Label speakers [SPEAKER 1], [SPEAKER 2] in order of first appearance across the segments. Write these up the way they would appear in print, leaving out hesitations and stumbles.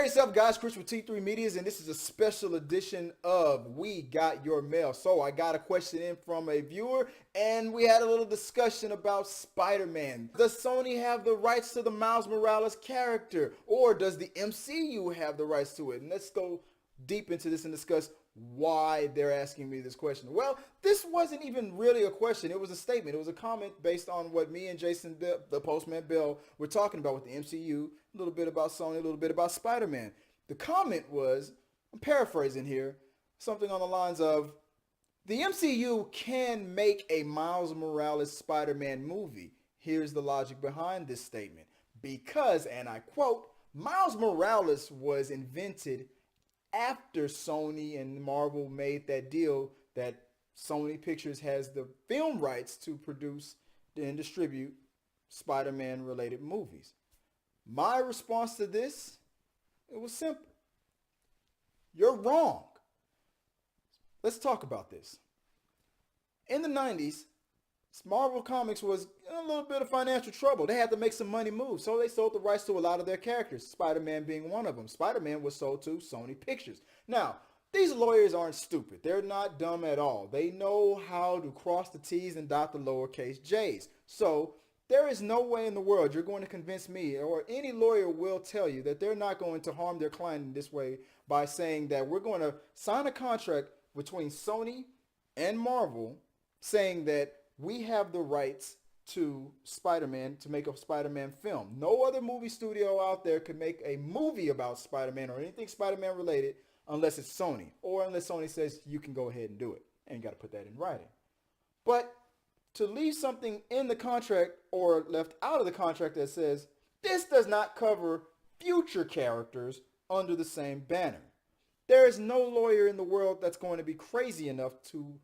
[SPEAKER 1] What's up, guys? Chris with T3 Medias, and this is a special edition of We Got Your Mail. So I got a question in from a viewer, and we had a little discussion about Spider-Man. Does Sony have the rights to the Miles Morales character, or does the MCU have the rights to it? And let's go deep into this and discuss why they're asking me this question. Well, this wasn't even really a question. It was a statement. It was a comment based on what me and Jason, the Postman Bill, were talking about with the MCU, a little bit about Sony, a little bit about Spider-Man. The comment was, I'm paraphrasing here, something on the lines of, the MCU can make a Miles Morales Spider-Man movie. Here's the logic behind this statement. Because, and I quote, Miles Morales was invented after Sony and Marvel made that deal that Sony Pictures has the film rights to produce and distribute Spider-Man related movies. My response to this, it was simple. You're wrong. Let's talk about this. In the 90s, Marvel Comics was in a little bit of financial trouble. They had to make some money move, so they sold the rights to a lot of their characters, Spider-Man being one of them. Spider-Man was sold to Sony Pictures. Now, these lawyers aren't stupid. They're not dumb at all. They know how to cross the T's and dot the lowercase j's. So there is no way in the world you're going to convince me, or any lawyer will tell you, that they're not going to harm their client in this way by saying that we're going to sign a contract between Sony and Marvel saying that we have the rights to Spider-Man, to make a Spider-Man film. No other movie studio out there could make a movie about Spider-Man or anything Spider-Man related unless it's Sony, or unless Sony says you can go ahead and do it. And you got to put that in writing. But to leave something in the contract or left out of the contract that says this does not cover future characters under the same banner. There is no lawyer in the world that's going to be crazy enough to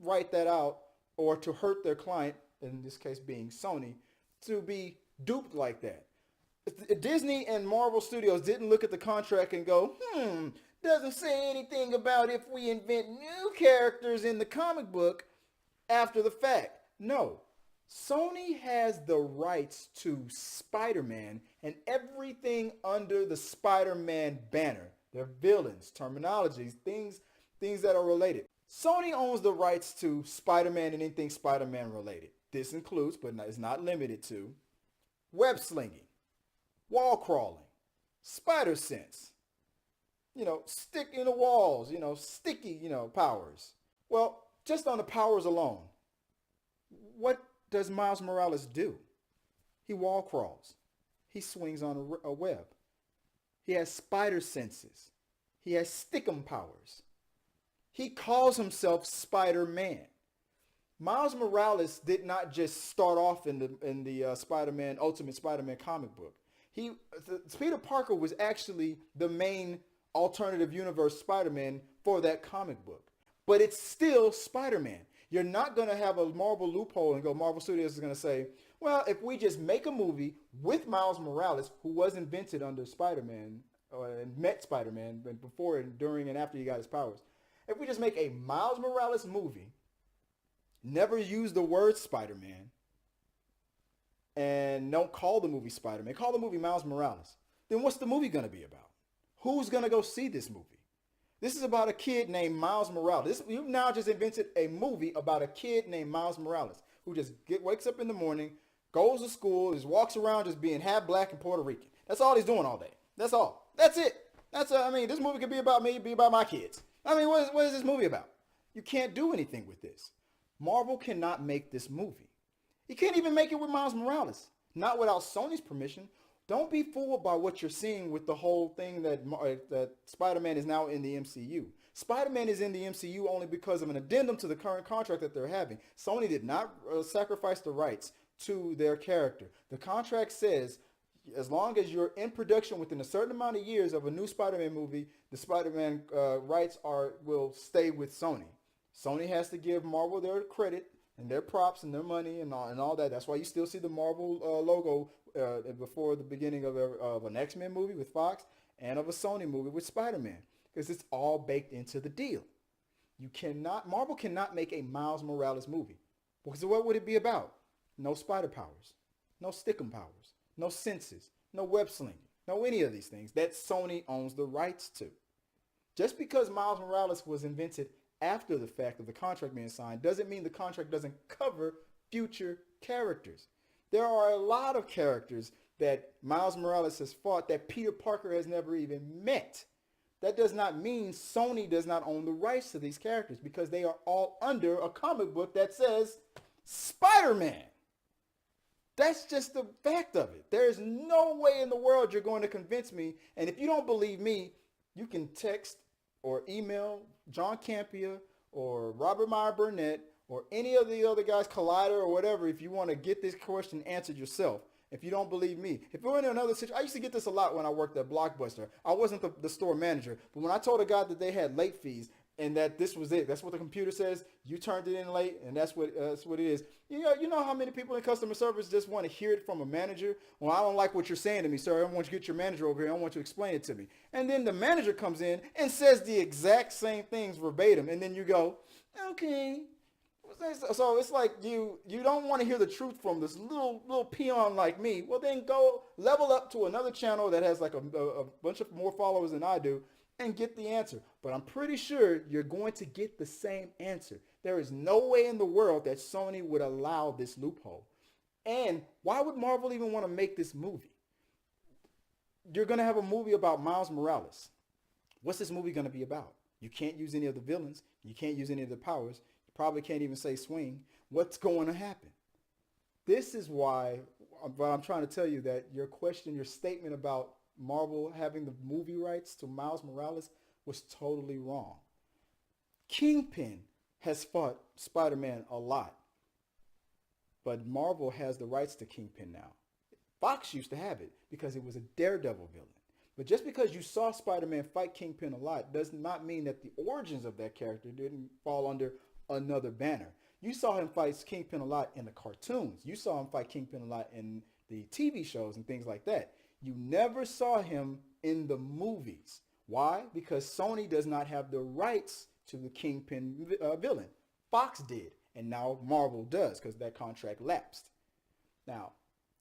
[SPEAKER 1] write that out, or to hurt their client, in this case being Sony, to be duped like that. Disney and Marvel Studios didn't look at the contract and go, doesn't say anything about if we invent new characters in the comic book after the fact. No, Sony has the rights to Spider-Man and everything under the Spider-Man banner. Their villains, terminologies, things that are related. Sony owns the rights to Spider-Man and anything Spider-Man related. This includes, but is not limited to, web slinging, wall crawling, spider sense, stick in the walls, sticky, powers. Well, just on the powers alone, what does Miles Morales do? He wall crawls. He swings on a web. He has spider senses. He has stickum powers. He calls himself Spider-Man. Miles Morales did not just start off in the Spider-Man, Ultimate Spider-Man comic book. Peter Parker was actually the main alternative universe Spider-Man for that comic book. But it's still Spider-Man. You're not going to have a Marvel loophole and go, Marvel Studios is going to say, well, if we just make a movie with Miles Morales, who was invented under Spider-Man, and met Spider-Man before, and during, and after he got his powers. If we just make a Miles Morales movie, never use the word Spider-Man, and don't call the movie Spider-Man, call the movie Miles Morales, then what's the movie going to be about? Who's going to go see this movie? This is about a kid named Miles Morales. You've now just invented a movie about a kid named Miles Morales who just wakes up in the morning, goes to school, just walks around just being half black and Puerto Rican. That's all he's doing all day. That's all. That's it. This movie could be about me, be about my kids. What is this movie about? You can't do anything with this. Marvel cannot make this movie. You can't even make it with Miles Morales. Not without Sony's permission. Don't be fooled by what you're seeing with the whole thing that Spider-Man is now in the MCU. Spider-Man is in the MCU only because of an addendum to the current contract that they're having. Sony did not sacrifice the rights to their character. The contract says, as long as you're in production within a certain amount of years of a new Spider-Man movie, the Spider-Man rights will stay with Sony. Sony has to give Marvel their credit and their props and their money and all that. That's why you still see the Marvel logo before the beginning of an X-Men movie with Fox and of a Sony movie with Spider-Man, because it's all baked into the deal. Marvel cannot make a Miles Morales movie, because what would it be about? No spider powers, no stickum powers, no senses, no web slinging, no any of these things that Sony owns the rights to. Just because Miles Morales was invented after the fact of the contract being signed doesn't mean the contract doesn't cover future characters. There are a lot of characters that Miles Morales has fought that Peter Parker has never even met. That does not mean Sony does not own the rights to these characters, because they are all under a comic book that says Spider-Man. That's just the fact of it. There's no way in the world you're going to convince me. And if you don't believe me, you can text or email John Campea or Robert Meyer Burnett or any of the other guys, Collider or whatever, if you want to get this question answered yourself. If you don't believe me, if you're in another situation, I used to get this a lot when I worked at Blockbuster. I wasn't the store manager, but when I told a guy that they had late fees and that this was it, that's what the computer says, you turned it in late, and that's what it is. You know how many people in customer service just want to hear it from a manager? Well, I don't like what you're saying to me, sir. I want you to get your manager over here. I want you to explain it to me. And then the manager comes in and says the exact same things verbatim, and then you go, okay. So it's like you don't want to hear the truth from this little peon like me. Well, then go level up to another channel that has like a bunch of more followers than I do and get the answer. But I'm pretty sure you're going to get the same answer. There is no way in the world that Sony would allow this loophole. And why would Marvel even want to make this movie? You're going to have a movie about Miles Morales. What's this movie going to be about? You can't use any of the villains. You can't use any of the powers. Probably can't even say swing. What's going to happen? This is why I'm trying to tell you that your statement about Marvel having the movie rights to Miles Morales was totally wrong. Kingpin has fought Spider-Man a lot, but Marvel has the rights to Kingpin now. Fox used to have it because it was a Daredevil villain. But just because you saw Spider-Man fight Kingpin a lot does not mean that the origins of that character didn't fall under another banner. You saw him fight Kingpin a lot in the cartoons. You saw him fight Kingpin a lot in the TV shows and things like that. You never saw him in the movies. Why? Because Sony does not have the rights to the Kingpin villain. Fox did, and now Marvel does because that contract lapsed. Now,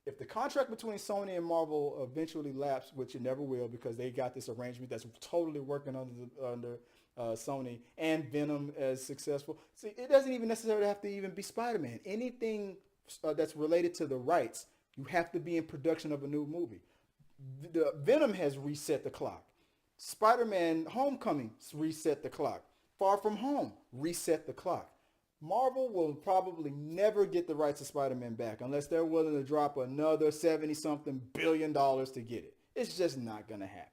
[SPEAKER 1] if the contract between Sony and Marvel eventually lapses, which it never will because they got this arrangement that's totally working under Sony, and Venom as successful. See, it doesn't even necessarily have to even be Spider-Man. Anything that's related to the rights, you have to be in production of a new movie. The Venom has reset the clock. Spider-Man Homecoming reset the clock. Far From Home reset the clock. Marvel will probably never get the rights to Spider-Man back unless they're willing to drop another 70-something billion dollars to get it. It's just not going to happen.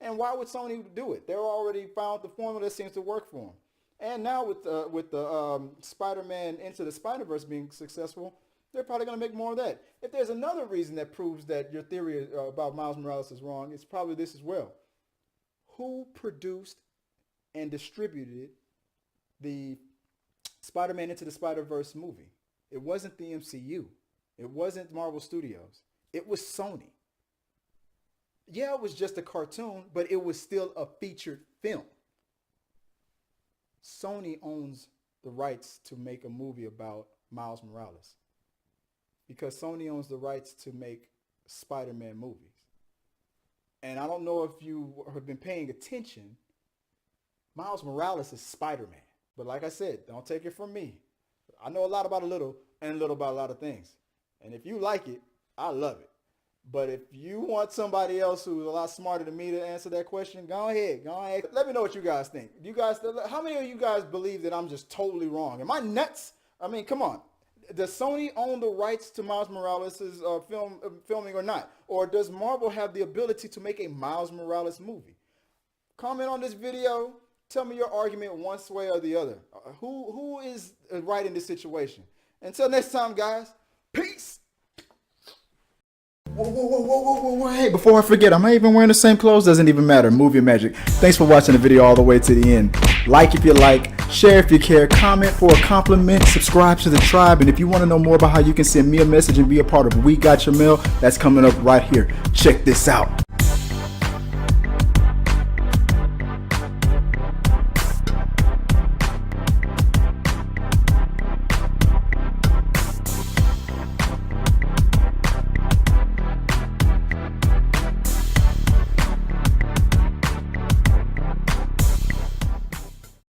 [SPEAKER 1] And why would Sony do it? They're already found the formula that seems to work for them. And now with the Spider-Man Into the Spider-Verse being successful, they're probably going to make more of that. If there's another reason that proves that your theory about Miles Morales is wrong, it's probably this as well. Who produced and distributed the Spider-Man Into the Spider-Verse movie? It wasn't the MCU. It wasn't Marvel Studios. It was Sony. Yeah, it was just a cartoon, but it was still a featured film. Sony owns the rights to make a movie about Miles Morales because Sony owns the rights to make Spider-Man movies. And I don't know if you have been paying attention, Miles Morales is Spider-Man. But like I said, don't take it from me. I know a lot about a little and little about a lot of things. And if you like it, I love it. But if you want somebody else who's a lot smarter than me to answer that question, go ahead. Let me know what you guys think. How many of you guys believe that I'm just totally wrong? Am I nuts? I mean, come on. Does Sony own the rights to Miles Morales' filming or not? Or does Marvel have the ability to make a Miles Morales movie? Comment on this video. Tell me your argument one way or the other. Who is right in this situation? Until next time, guys. Peace. Whoa. Hey, before I forget, am I even wearing the same clothes? Doesn't even matter. Movie magic. Thanks for watching the video all the way to the end. Like if you like, share if you care, comment for a compliment, subscribe to the tribe, and if you want to know more about how you can send me a message and be a part of We Got Your Mail, that's coming up right here. Check this out.